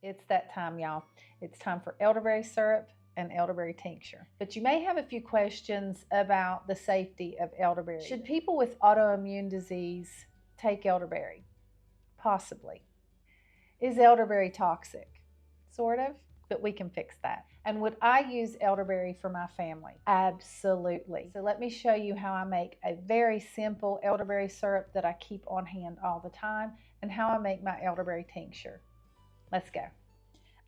It's that time, y'all. It's time for elderberry syrup and elderberry tincture. But you may have a few questions about the safety of elderberry. Should people with autoimmune disease take elderberry? Possibly. Is elderberry toxic? Sort of, but we can fix that. And would I use elderberry for my family? Absolutely. So let me show you how I make a very simple elderberry syrup that I keep on hand all the time and how I make my elderberry tincture. Let's go.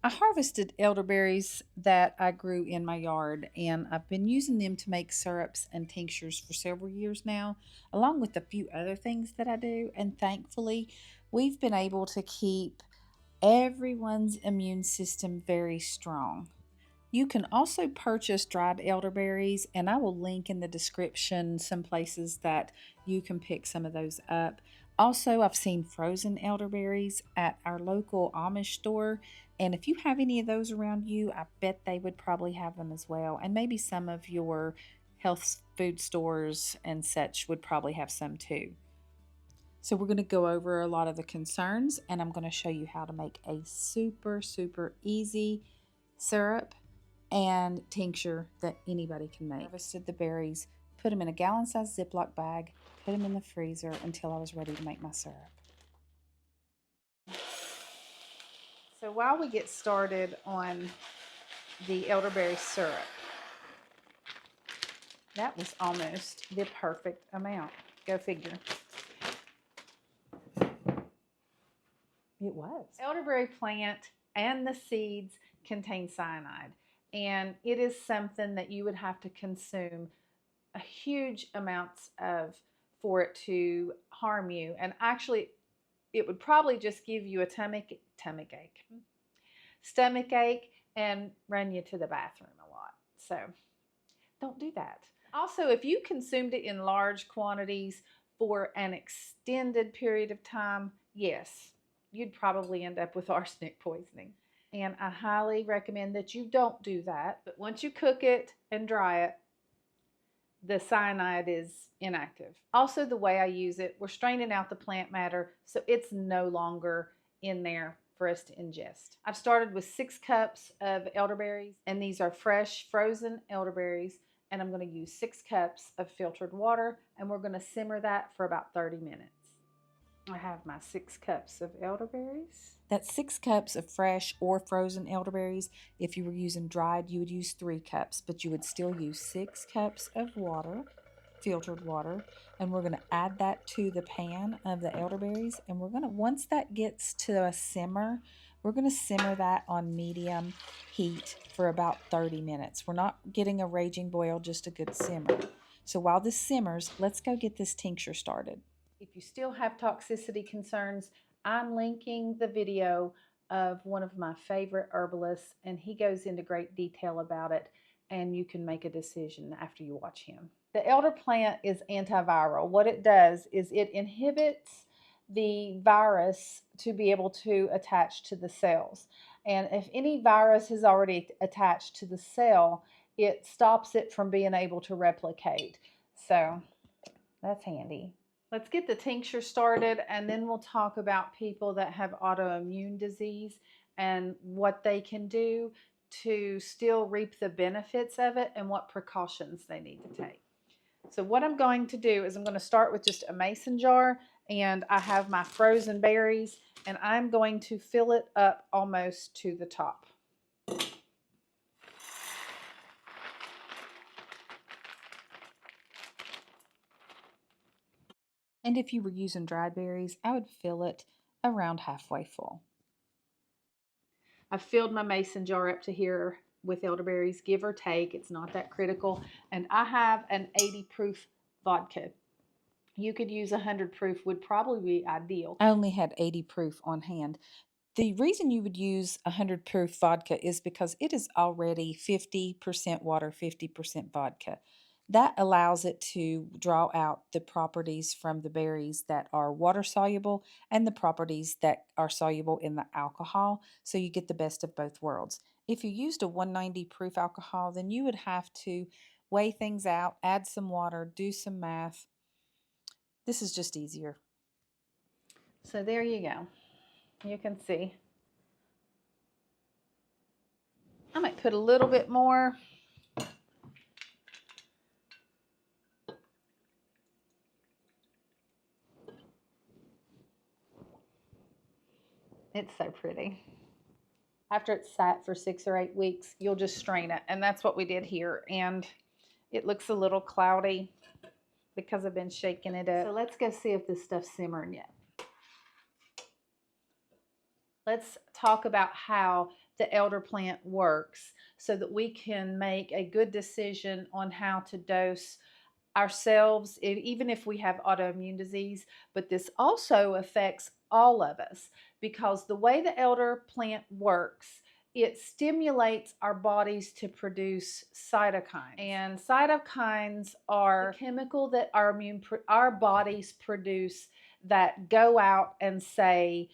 I harvested elderberries that I grew in my yard, and I've been using them to make syrups and tinctures for several years now, along with a few other things that I do. And thankfully, we've been able to keep everyone's immune system very strong. You can also purchase dried elderberries, and I will link in the description some places that you can pick some of those up. Also, I've seen frozen elderberries at our local Amish store, and if you have any of those around you, I bet they would probably have them as well. And maybe some of your health food stores and such would probably have some too. So we're going to go over a lot of the concerns, and I'm going to show you how to make a super easy syrup and tincture that anybody can make. I harvested the berries, put them in a gallon-sized Ziploc bag, put them in the freezer until I was ready to make my syrup. So while we get started on the elderberry syrup, that was almost the perfect amount. Go figure. It was. Elderberry plant and the seeds contain cyanide, and it is something that you would have to consume a huge amounts of for it to harm you. And actually, it would probably just give you a stomach ache, and run you to the bathroom a lot. So don't do that. Also, if you consumed it in large quantities for an extended period of time, yes, you'd probably end up with arsenic poisoning. And I highly recommend that you don't do that. But once you cook it and dry it, the cyanide is inactive. Also, the way I use it, we're straining out the plant matter, so it's no longer in there for us to ingest. I've started with 6 cups of elderberries, and these are fresh frozen elderberries, and I'm going to use 6 cups of filtered water, and we're going to simmer that for about 30 minutes. I have my 6 cups of elderberries. That's 6 cups of fresh or frozen elderberries. If you were using dried, you would use 3 cups, but you would still use 6 cups of water, filtered water, and we're going to add that to the pan of the elderberries, and we're going to, once that gets to a simmer, we're going to simmer that on medium heat for about 30 minutes. We're not getting a raging boil, just a good simmer. So while this simmers, let's go get this tincture started. If you still have toxicity concerns, I'm linking the video of one of my favorite herbalists, and he goes into great detail about it, and you can make a decision after you watch him. The elder plant is antiviral. What it does is it inhibits the virus to be able to attach to the cells. And if any virus has already attached to the cell, it stops it from being able to replicate. So that's handy. Let's get the tincture started, and then we'll talk about people that have autoimmune disease and what they can do to still reap the benefits of it and what precautions they need to take. So what I'm going to do is I'm going to start with just a mason jar, and I have my frozen berries, and I'm going to fill it up almost to the top. And if you were using dried berries, I would fill it around halfway full. I've filled my mason jar up to here with elderberries, give or take. It's not that critical. And I have an 80 proof vodka. You could use 100 proof, would probably be ideal. I only had 80 proof on hand. The reason you would use 100 proof vodka is because it is already 50% water, 50% vodka. That allows it to draw out the properties from the berries that are water soluble and the properties that are soluble in the alcohol, so you get the best of both worlds. If you used a 190 proof alcohol, then you would have to weigh things out, add some water, do some math. This is just easier. So there you go. You can see put a little bit more. It's so pretty. After it's sat for 6 or 8 weeks, you'll just strain it. And that's what we did here. And it looks a little cloudy because I've been shaking it up. So let's go see if this stuff's simmering yet. Let's talk about how the elder plant works so that we can make a good decision on how to dose ourselves, even if we have autoimmune disease. But this also affects all of us because the way the elder plant works, it stimulates our bodies to produce cytokines. And cytokines are the chemical that our bodies produce that go out and say,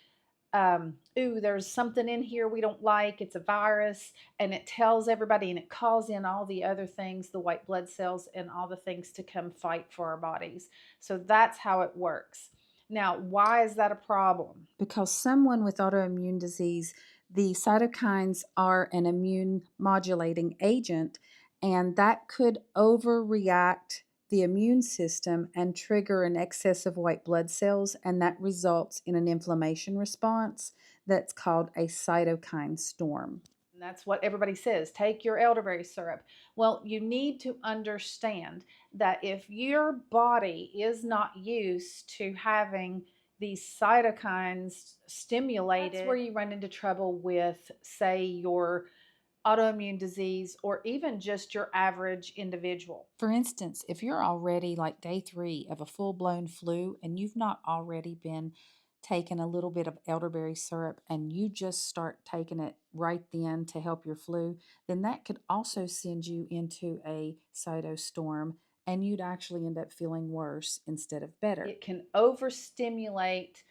ooh, there's something in here we don't like, it's a virus, and it tells everybody, and it calls in all the other things, the white blood cells and all the things to come fight for our bodies. So that's how it works. Now, why is that a problem? Because someone with autoimmune disease, the cytokines are an immune modulating agent, and that could overreact the immune system and trigger an excess of white blood cells, and that results in an inflammation response that's called a cytokine storm. And that's what everybody says, take your elderberry syrup. Well, you need to understand that if your body is not used to having these cytokines stimulated, that's where you run into trouble with, say, your autoimmune disease, or even just your average individual. For instance, if you're already like day 3 of a full-blown flu and you've not already been taking a little bit of elderberry syrup and you just start taking it right then to help your flu, then that could also send you into a cytostorm and you'd actually end up feeling worse instead of better. It can overstimulate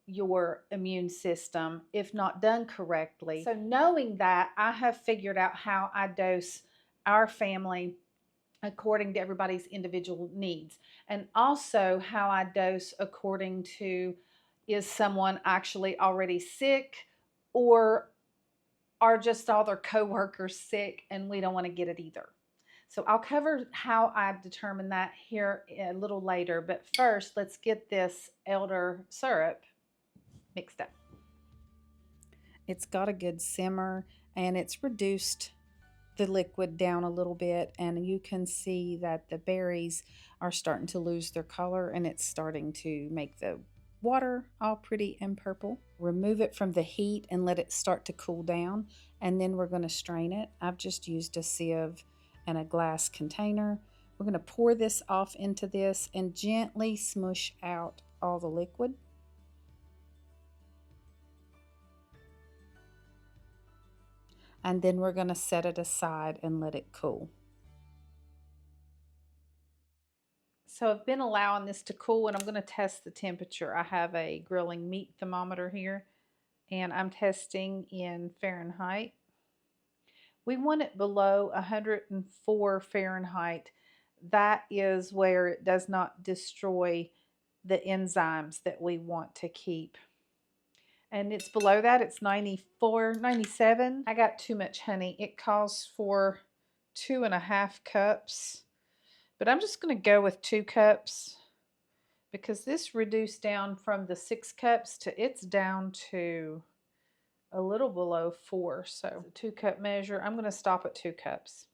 your immune system if not done correctly. So knowing that, I have figured out how I dose our family according to everybody's individual needs, and also how I dose according to, is someone actually already sick, or are just all their coworkers sick and we don't want to get it either. So I'll cover how I determine that here a little later, but first let's get this elder syrup mixed up. It's got a good simmer and it's reduced the liquid down a little bit, and you can see that the berries are starting to lose their color and it's starting to make the water all pretty and purple. Remove it from the heat and let it start to cool down, and then we're going to strain it. I've just used a sieve and a glass container. We're going to pour this off into this and gently smush out all the liquid. And then we're going to set it aside and let it cool. So I've been allowing this to cool, and I'm going to test the temperature. I have a grilling meat thermometer here, and I'm testing in Fahrenheit. We want it below 104 Fahrenheit. That is where it does not destroy the enzymes that we want to keep. And it's below that, it's 94, 97. I got too much honey. It calls for 2.5 cups, but I'm just going to go with 2 cups because this reduced down from the 6 cups to, it's down to a little below 4. So 2 cup measure, I'm going to stop at 2 cups.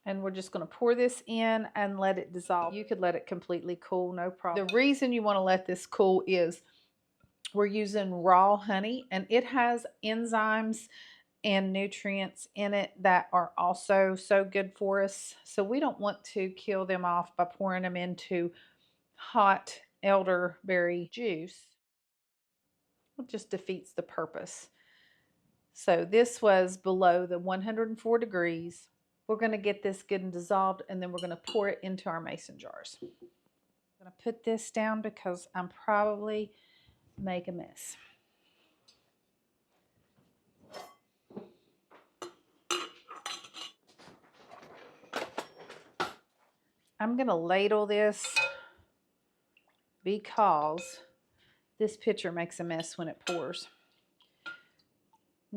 And we're just going to pour this in and let it dissolve. You could let it completely cool, no problem. The reason you want to let this cool is we're using raw honey, and it has enzymes and nutrients in it that are also so good for us. So we don't want to kill them off by pouring them into hot elderberry juice. It just defeats the purpose. So this was below the 104 degrees. We're going to get this good and dissolved, and then we're going to pour it into our mason jars. I'm going to put this down because I'm probably make a mess. I'm going to ladle this because this pitcher makes a mess when it pours.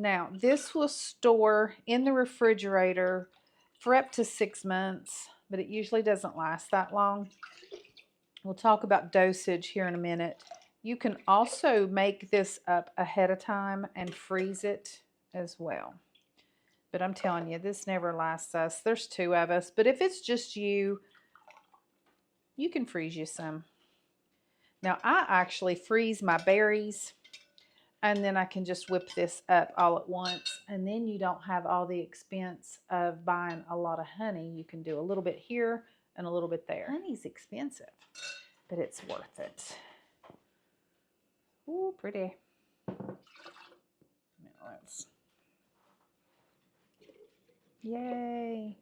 Now, this will store in the refrigerator for up to 6 months, but it usually doesn't last that long. We'll talk about dosage here in a minute. You can also make this up ahead of time and freeze it as well. But I'm telling you, this never lasts us. There's 2 of us, but if it's just you, you can freeze you some. Now, I actually freeze my berries, and then I can just whip this up all at once, and then you don't have all the expense of buying a lot of honey. You can do a little bit here and a little bit there. Honey's expensive, but it's worth it. Ooh, pretty. Now let's... Yay.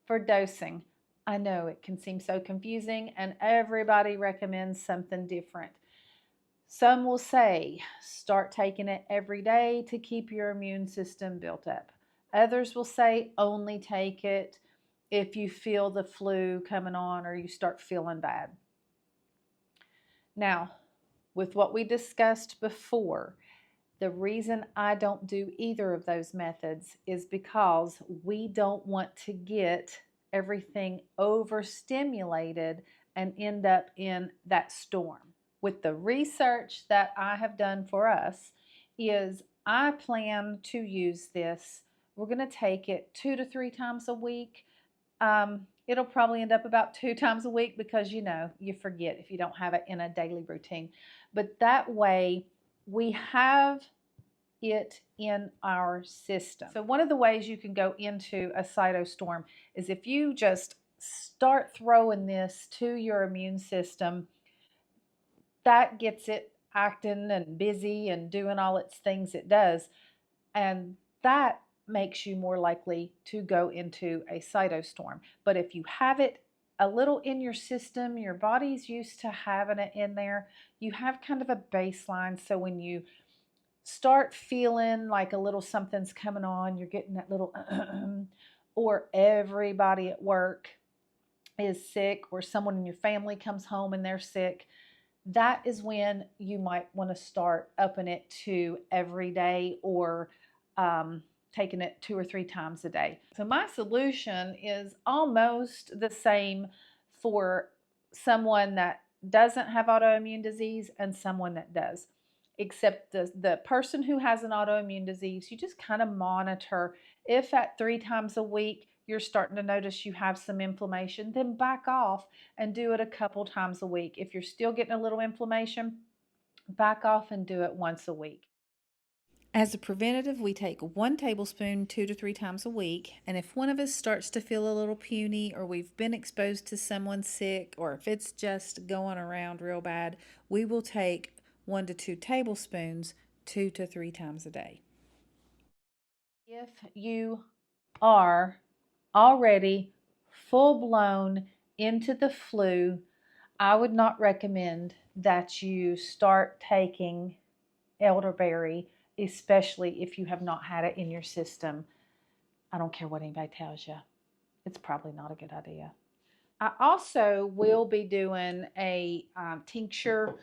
For dosing, I know it can seem so confusing and everybody recommends something different. Some will say start taking it every day to keep your immune system built up. Others will say only take it if you feel the flu coming on or you start feeling bad. Now, with what we discussed before, the reason I don't do either of those methods is because we don't want to get everything overstimulated and end up in that storm. With the research that I have done for us is I plan to use this. We're going to take it 2 to 3 times a week. It'll probably end up about 2 times a week because, you know, you forget if you don't have it in a daily routine. But that way we have it in our system. So one of the ways you can go into a cytostorm is if you just start throwing this to your immune system, that gets it acting and busy and doing all its things it does. And that makes you more likely to go into a cytostorm. But if you have it a little in your system, your body's used to having it in there, you have kind of a baseline. So when you start feeling like a little something's coming on, you're getting that little or everybody at work is sick, or someone in your family comes home and they're sick, that is when you might want to start upping it to every day or taking it 2 or 3 times a day. So my solution is almost the same for someone that doesn't have autoimmune disease and someone that does, except the person who has an autoimmune disease, you just kind of monitor. If at 3 times a week you're starting to notice you have some inflammation, then back off and do it a couple times a week. If you're still getting a little inflammation, back off and do it once a week. As a preventative, we take 1 tablespoon 2 to 3 times a week, and if one of us starts to feel a little puny, or we've been exposed to someone sick, or if it's just going around real bad, we will take 1 to 2 tablespoons 2 to 3 times a day. If you are already full-blown into the flu, I would not recommend that you start taking elderberry, especially if you have not had it in your system. I don't care what anybody tells you. It's probably not a good idea. I also will be doing a tincture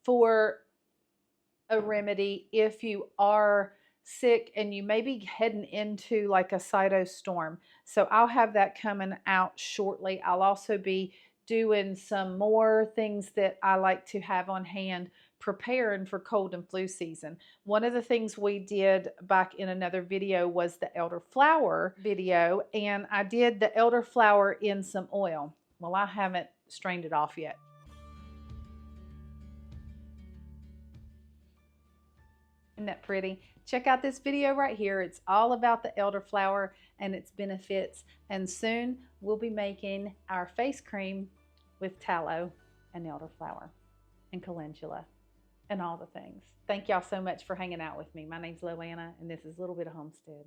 for a remedy if you are sick and you may be heading into like a cytostorm. So I'll have that coming out shortly. I'll also be doing some more things that I like to have on hand preparing for cold and flu season. One of the things we did back in another video was the elderflower video, and I did the elderflower in some oil. Well, I haven't strained it off yet. Isn't that pretty? Check out this video right here. It's all about the elderflower and its benefits. And soon we'll be making our face cream with tallow and elderflower and calendula and all the things. Thank y'all so much for hanging out with me. My name's Loanna, and this is Little Bit of Homestead.